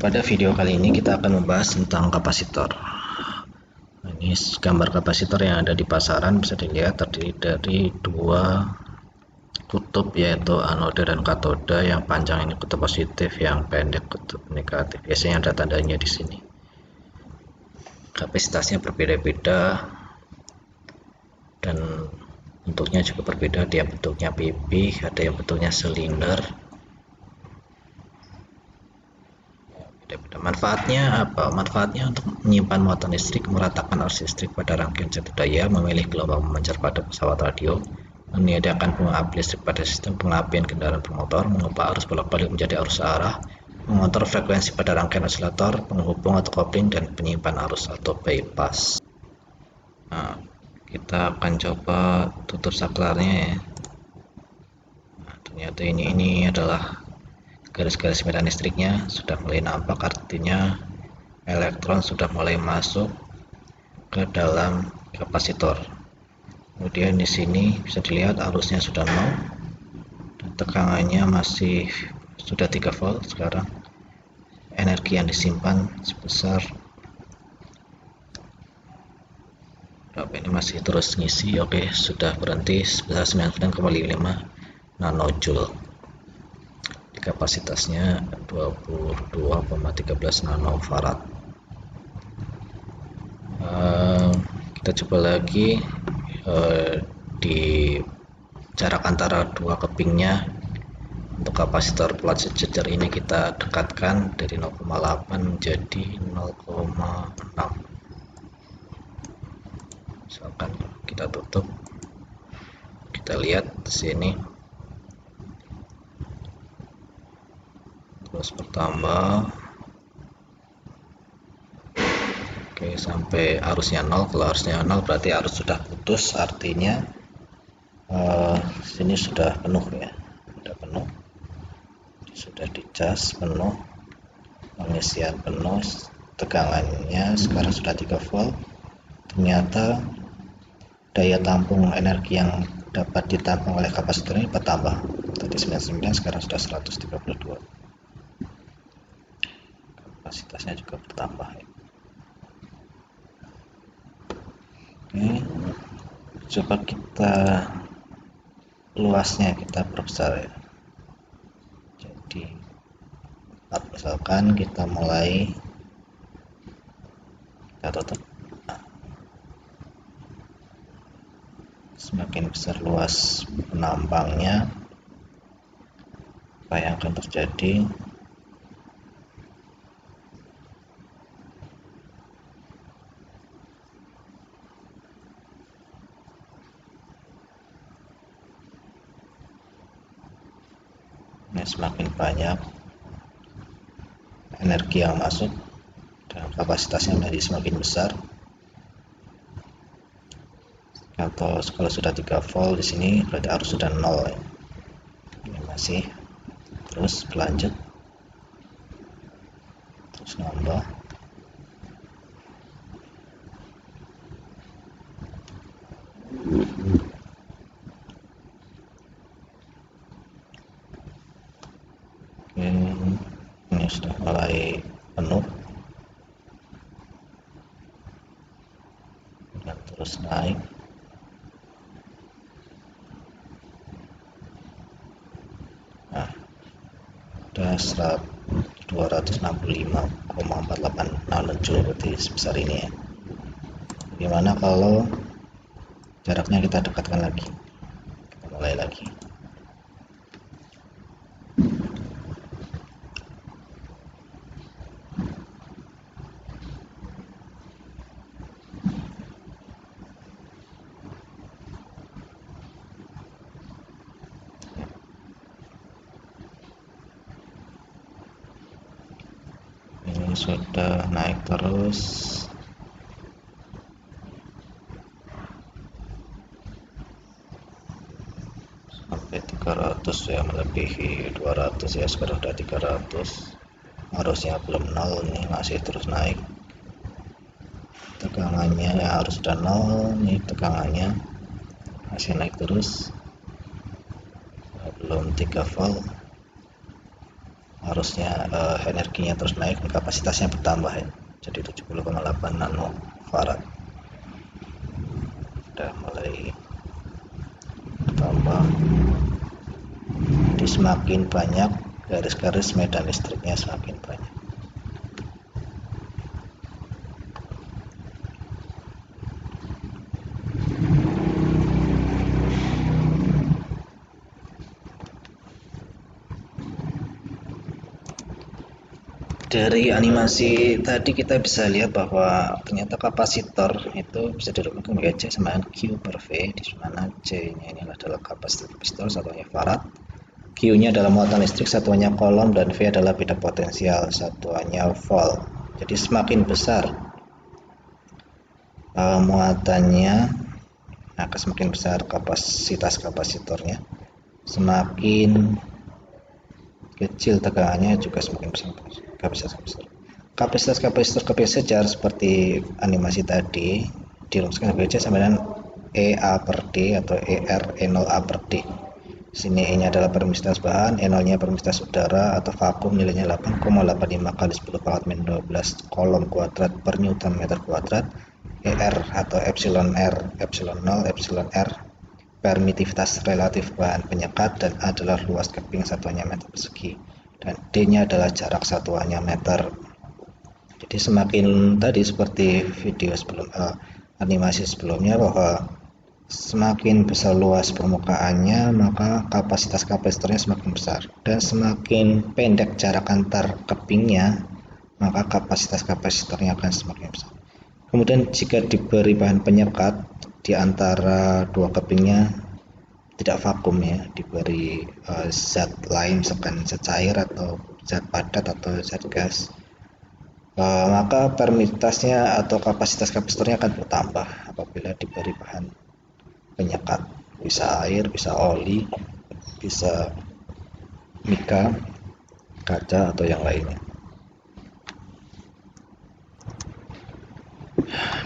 Pada video kali ini kita akan membahas tentang kapasitor. Ini gambar kapasitor yang ada di pasaran, bisa dilihat terdiri dari dua kutub, yaitu anoda dan katoda. Yang panjang ini kutub positif, yang pendek kutub negatif. Biasanya ada tandanya di sini. Kapasitasnya berbeda-beda dan bentuknya juga berbeda. Dia bentuknya pipih, ada yang bentuknya silinder. Manfaatnya apa? Manfaatnya untuk menyimpan muatan listrik, meratakan arus listrik pada rangkaian satu daya, memilih gelombang memancar pada pesawat radio, meniadakan pengap listrik pada sistem pengapian kendaraan bermotor, mengubah arus bolak-balik menjadi arus searah, mengontrol frekuensi pada rangkaian osilator, penghubung atau kopling, dan penyimpan arus atau bypass. Nah, kita akan coba tutup saklarnya ya. Nah, ternyata ini adalah garis-garis medan listriknya sudah mulai nampak, artinya elektron sudah mulai masuk ke dalam kapasitor. Kemudian di sini bisa dilihat arusnya sudah 0 dan tegangannya masih sudah 3 volt. Sekarang energi yang disimpan sebesar berapa ini, masih terus ngisi. Oke, sudah berhenti sebesar 99,5 nanojoule. Kapasitasnya 22,13 nanofarad. Kita coba lagi di jarak antara dua kepingnya. Untuk kapasitor plat sejajar ini kita dekatkan dari 0,8 menjadi 0,6. Misalkan kita tutup, kita lihat di sini terus bertambah. Oke, sampai arusnya 0. Kalau arusnya 0 berarti arus sudah putus, artinya sini sudah penuh ya, sudah penuh, sudah dicas penuh, pengisian penuh, tegangannya sekarang sudah 3 volt. Ternyata daya tampung energi yang dapat ditampung oleh kapasitor ini bertambah, tadi 99, sekarang sudah 132. Kapasitasnya juga bertambah ya. Oke, coba kita luasnya kita perbesar ya. Jadi misalkan kita mulai, kita tutup. Semakin besar luas penambangnya, apa yang akan terjadi? Semakin banyak energi yang masuk dan kapasitasnya menjadi semakin besar. Atau kalau sudah 3 volt di sini berarti arus sudah 0 ya. Ini masih terus berlanjut, terus nambah. Ini sudah mulai penuh dan terus naik. Nah, sudah 265,48 nanojoule, berarti sebesar ini ya. Bagaimana kalau jaraknya kita dekatkan lagi? Kita mulai lagi. Ini sudah naik terus sampai 300 ya, melebihi 200 ya. Sekarang sudah 300, arusnya belum 0, ini masih terus naik. Tegangannya ya, arus sudah 0, ini tegangannya masih naik terus, belum 3 volt. harusnya energinya terus naik, kapasitasnya bertambah ya, jadi 70,8 nanofarad. Udah mulai bertambah, jadi semakin banyak garis-garis medan listriknya semakin banyak. Dari animasi tadi kita bisa lihat bahwa ternyata kapasitor itu bisa dirumuskan sebagai C sama Q per V, di mana C-nya ini adalah kapasitor satuannya farad, Q-nya adalah muatan listrik satuannya kolom, dan V adalah beda potensial satuannya volt. Jadi semakin besar muatannya, maka semakin besar kapasitas kapasitornya, semakin kecil tegangannya juga semakin besar kapasitas kebiasaan seperti animasi tadi dirumuskan sebagai C sama dengan EA per D atau ER E0A per D. Sini E nya adalah permisivitas bahan, E0 nya permisivitas udara atau vakum, nilainya 8,85 kali 10 pangkat min 12 kolom kuadrat per Newton meter kuadrat. ER atau epsilon R, epsilon 0, epsilon R permitivitas relatif bahan penyekat, dan A adalah luas keping satuannya meter persegi, dan D nya adalah jarak satuannya meter. Jadi semakin tadi seperti video sebelum animasi sebelumnya, bahwa semakin besar luas permukaannya maka kapasitas kapasitornya semakin besar, dan semakin pendek jarak antar kepingnya maka kapasitas kapasitornya akan semakin besar. Kemudian jika diberi bahan penyekat di antara dua kepingnya tidak vakum ya, diberi zat lain misalkan zat cair atau zat padat atau zat gas, maka permitivitasnya atau kapasitas kapasitornya akan bertambah apabila diberi bahan penyekat, bisa air, bisa oli, bisa mika, kaca, atau yang lainnya.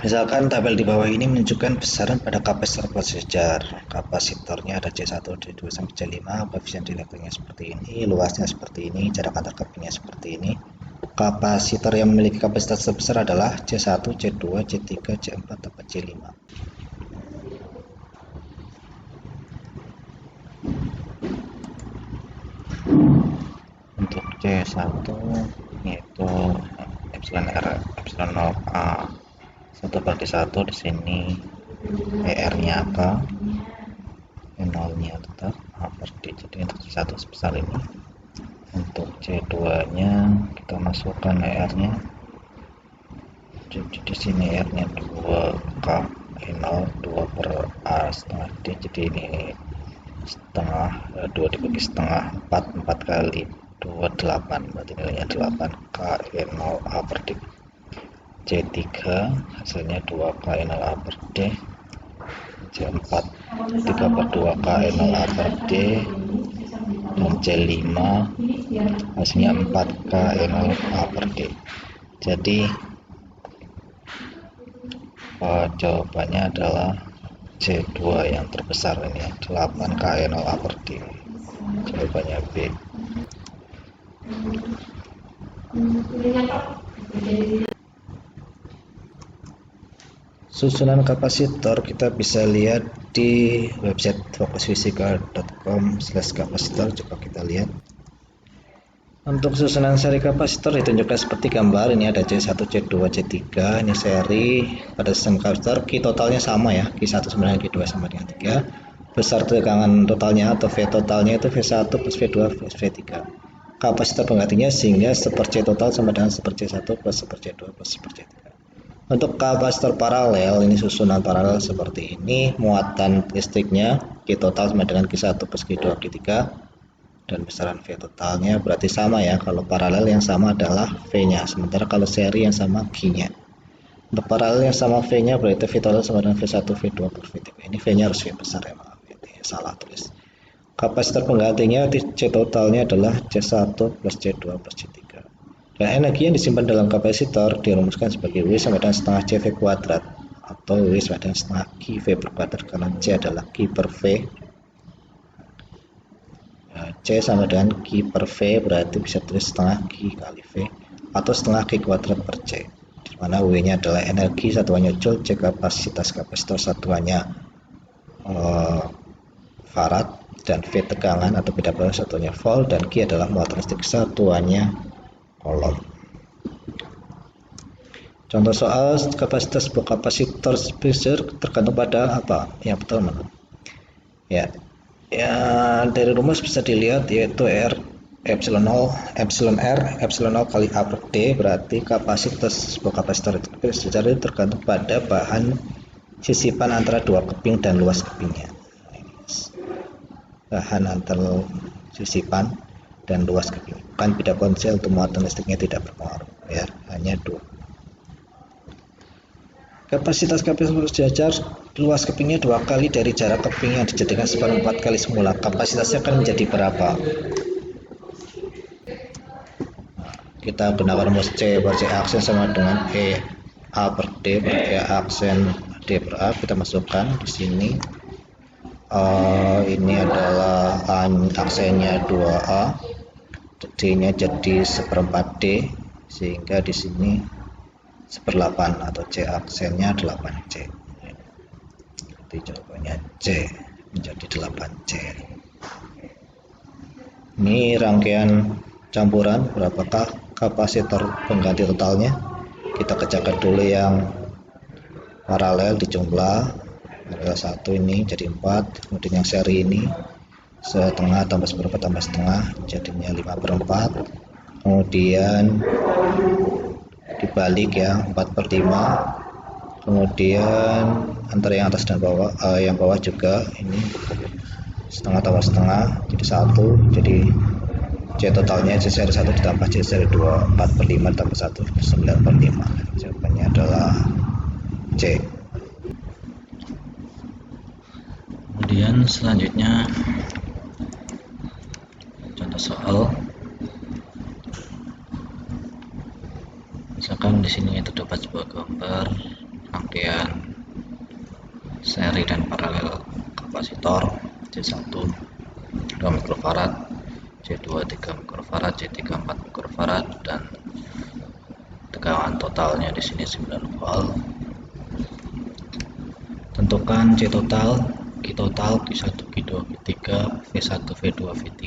Misalkan tabel di bawah ini menunjukkan besaran pada kapasitor sejar. Kapasitornya ada C1, C2 sampai C5, koefisien elektriknya seperti ini, luasnya seperti ini, jarak antar kepingnya seperti ini. Kapasitor yang memiliki kapasitas terbesar adalah C1, C2, C3, C4, atau C5. Untuk C1 yaitu epsilon R, epsilon 0A 1/1 di sini, ER-nya apa, E0-nya tetap A per D. Jadi untuk C1 sebesar ini. Untuk C2-nya kita masukkan ER-nya. Jadi di sini ER-nya 2K E0 2 per A setengah D. Jadi ini setengah 2 dibagi setengah 4 kali 2 8, berarti nilainya 8K E0 A per D. C3 hasilnya 2K E0A per D. C4 3 per 2K E0A per D, dan C5 hasilnya 4K E0A per D. Jadi jawabannya adalah C2 yang terbesar ini, 8K E0A per D. Jawabannya B. Susunan kapasitor kita bisa lihat di website fokusfisika.com/kapasitor. Coba kita lihat. Untuk susunan seri kapasitor ditunjukkan seperti gambar. Ini ada C1, C2, C3. Ini seri pada sistem kapasitor. Q totalnya sama ya, Q1 sama dengan Q2 sama dengan 3. Besar tegangan totalnya atau V totalnya itu V1 plus V2 plus V3. Kapasitor penggantinya sehingga 1/C total sama dengan 1/C1 plus 1/C2 plus 1/C3. Untuk kapasitor paralel, ini susunan paralel seperti ini. Muatan listriknya Q total sama dengan Q1 plus Q2 Q3, dan besaran V totalnya berarti sama ya. Kalau paralel yang sama adalah V nya, sementara kalau seri yang sama Q nya. Untuk paralel yang sama V nya berarti V total sama dengan V1 V2 per V3. Ini V nya harus V besar ya, maaf ini salah tulis. Kapasitor penggantinya C totalnya adalah C1 plus C2 plus C3. Dan energi yang disimpan dalam kapasitor dirumuskan sebagai W sama dengan setengah CV kuadrat, atau W sama dengan setengah QV per kuadrat, karena C adalah Q per V, C sama dengan Q per V, berarti bisa tulis setengah Q kali V atau setengah Q kuadrat per C, di mana W nya adalah energi satuannya joule, C kapasitas kapasitor satuannya farad, dan V tegangan atau beda pola satuannya volt, dan Q adalah muatan listrik satuannya coulomb. Contoh soal, kapasitas sebuah kapasitor tergantung pada apa? Yang betul mana? Ya, dari rumus bisa dilihat yaitu epsilon 0 kali A per D, berarti kapasitas sebuah kapasitor itu tergantung pada bahan sisipan antara dua keping dan luas kepingnya. Bahan antara sisipan dan luas keping, bukan beda potensial, untuk muatan listriknya tidak berpengaruh ya, hanya dua. Kapasitas sejajar luas kepingnya 2 kali dari jarak keping yang dijadikan seperempat kali semula. Kapasitasnya akan menjadi berapa? Kita gunakan rumus C per C aksen sama dengan E A per D per E aksen D per A. Kita masukkan di sini. Ini adalah aksennya 2A, D-nya jadi seperempat D, sehingga di sini 1/8 atau C aksennya 8C. Jadi jawabannya C, menjadi 8C. Ini rangkaian campuran, berapakah kapasitor pengganti totalnya? Kita kerjakan dulu yang paralel, dijumlah. Paralel 1 ini jadi 4, kemudian yang seri ini setengah tambah seperempat tambah setengah jadinya 5/4, kemudian dibalik ya 4/5, kemudian antara yang atas dan bawah, yang bawah juga ini setengah tambah setengah jadi 1, jadi C totalnya C seri 1 ditambah C seri 2, 4/5 tambah 1 9/5. Jawabannya adalah C. Kemudian selanjutnya contoh soal, misalkan di sini terdapat sebuah gambar rangkaian seri dan paralel kapasitor C1 2 mikrofarad, C2 3 mikrofarad, C3 4 mikrofarad, dan tegangan totalnya di sini 9 volt. Tentukan C total, Q total, Q1, Q2, Q3, V1, V2, V3,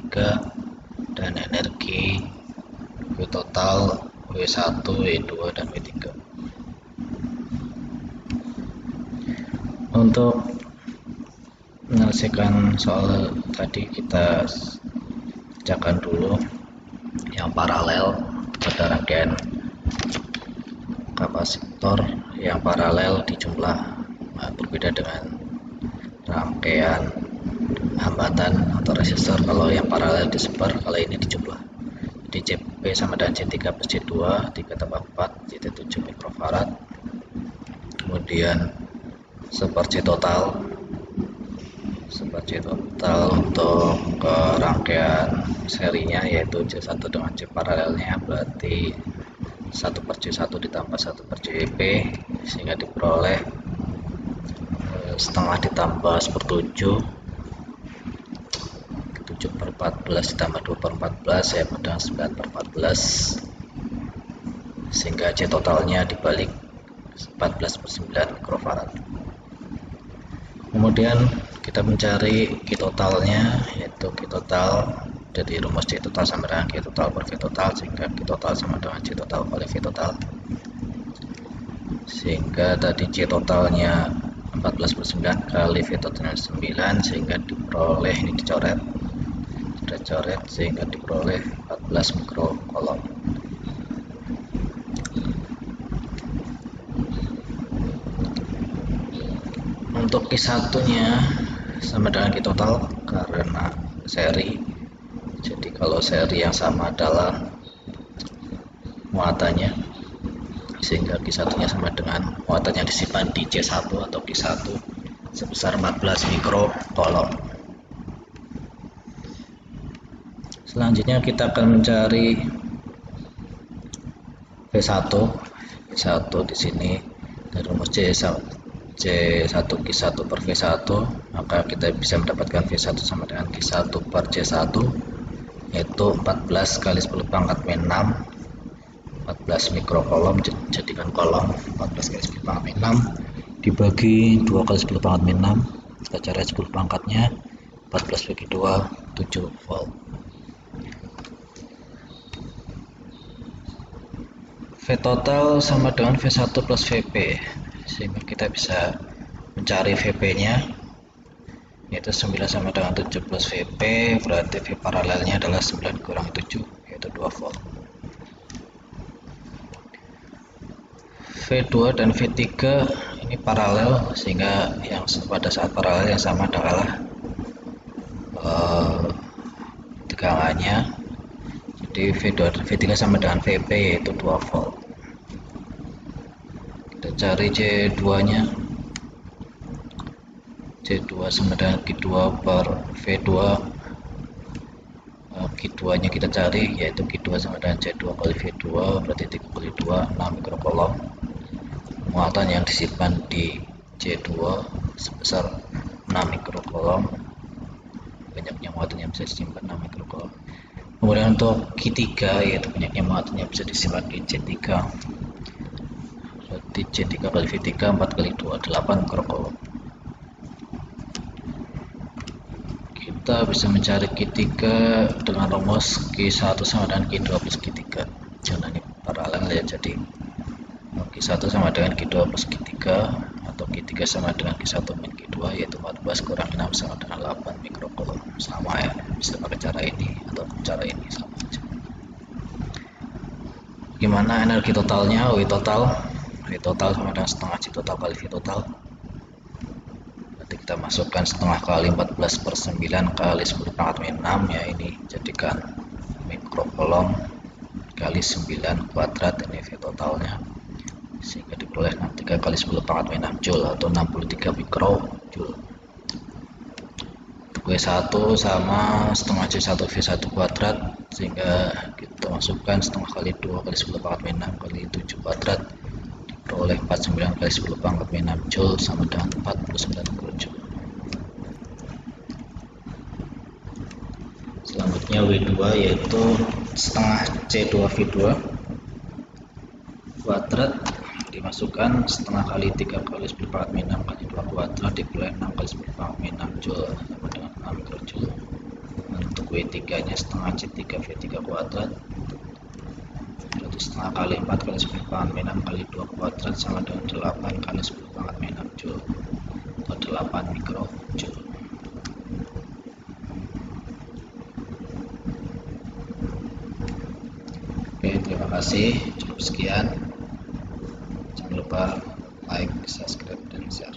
dan energi Q total, W1, W2, dan W3. Untuk menyelesaikan soal tadi, kita kerjakan dulu yang paralel pada rangkaian kapasitor. Yang paralel dijumlah, berbeda dengan rangkaian hambatan atau resistor. Kalau yang paralel disebar, kalau ini dijumlah. Jadi CP sama dengan C3 plus C2, 3 tambah 4 jadi 7 mikrofarad. Kemudian seper C total untuk rangkaian serinya yaitu C1 dengan C paralelnya, berarti 1/C1 ditambah 1/CP, sehingga diperoleh setengah ditambah 1/7, 7/14 ditambah 2/14 ya pada 9/14, sehingga C totalnya dibalik 14/9 mikrofarad. Kemudian kita mencari Q totalnya, yaitu Q total dari rumus C total sama dengan Q total per V total, sehingga Q total sama dengan C total kali V total, sehingga tadi C totalnya 14/9 kali V totalnya 9, sehingga diperoleh, ini dicoret sehingga diperoleh 14 mikrocoulomb. Untuk Q1 nya sama dengan Q total karena seri, jadi kalau seri yang sama adalah muatannya, sehingga Q1 nya sama dengan muatan yang disimpan di C1 atau Q1 sebesar 14 mikrocoulomb. Selanjutnya kita akan mencari V1 di sini dari rumus C1 Q1 per V1, maka kita bisa mendapatkan V1 sama dengan Q1 per C1, yaitu 14 kali 10 pangkat min 6, 14 mikrokolom, jadikan kolom 14 kali 10 pangkat min 6 dibagi 2 kali 10 pangkat min 6, kita cari 10 pangkatnya, 14 bagi 2 7 volt. V total sama dengan V1 plus Vp, sehingga kita bisa mencari Vp nya, yaitu 9 sama dengan 7 plus Vp, berarti V paralelnya adalah 9 kurang 7, yaitu 2 volt. V2 dan V3 ini paralel, sehingga yang pada saat paralel yang sama adalah tegangannya. Jadi V3 sama dengan Vp, yaitu 2 volt. Kita cari J2 nya, J2 sama dengan Q2 per V2. Q2 nya kita cari, yaitu Q2 sama dengan J2 kali V2, berarti 3 kali 2 6 mikrokolom. Muatan yang disimpan di J2 sebesar 6 mikrokolom, banyaknya muatan yang bisa disimpan 6 mikrokolom. Kemudian untuk Q3, yaitu banyaknya muatan yang bisa disimpan di J3, berarti J3 kali V3 4 kali 2 8 mikrokolom. Kita bisa mencari Q3 dengan rumus Q1 sama dengan Q2 plus Q3, karena ini paralel ya, jadi Q1 sama dengan Q2 plus Q3, atau Q3 sama dengan Q1 min Q2, yaitu 14 kurang 6 sama dengan 8 mikrokolom. Sama ya, bisa pakai cara ini atau cara ini, sama aja. Gimana energi totalnya? W total sama dengan setengah C total kali V total. Nanti kita masukkan setengah kali 14 per 9 kali 10 pangkat min 6, ya ini jadikan mikrokolom kali 9 kuadrat, ini V totalnya, sehingga diperoleh 63 kali 10 pangkat min 6 joule atau 63 mikrojoule. W1 sama setengah C1 V1 kuadrat, sehingga kita masukkan setengah kali 2 kali 10 pangkat min 6 kali 7 kuadrat, diperoleh 49 kali 10 pangkat min 6 joule sama dengan 49 mikrojoule. Selanjutnya W2, yaitu setengah C2 V2 kuadrat, dimasukkan setengah kali 3 kali 10 pangkat min 6 kali 2 kuadrat, dipilih 6 kali 10 pangkat min 6 joule sama dengan 6 mikrojoule. Untuk W3 nya setengah C3 V3 kuadrat, berarti setengah kali 4 kali 10 pangkat min 6 kali 2 kuadrat sama dengan 8 kali 10 pangkat min 6 joule atau 8 mikrojoule. Oke, terima kasih, cukup sekian. Jangan lupa like, subscribe, dan share.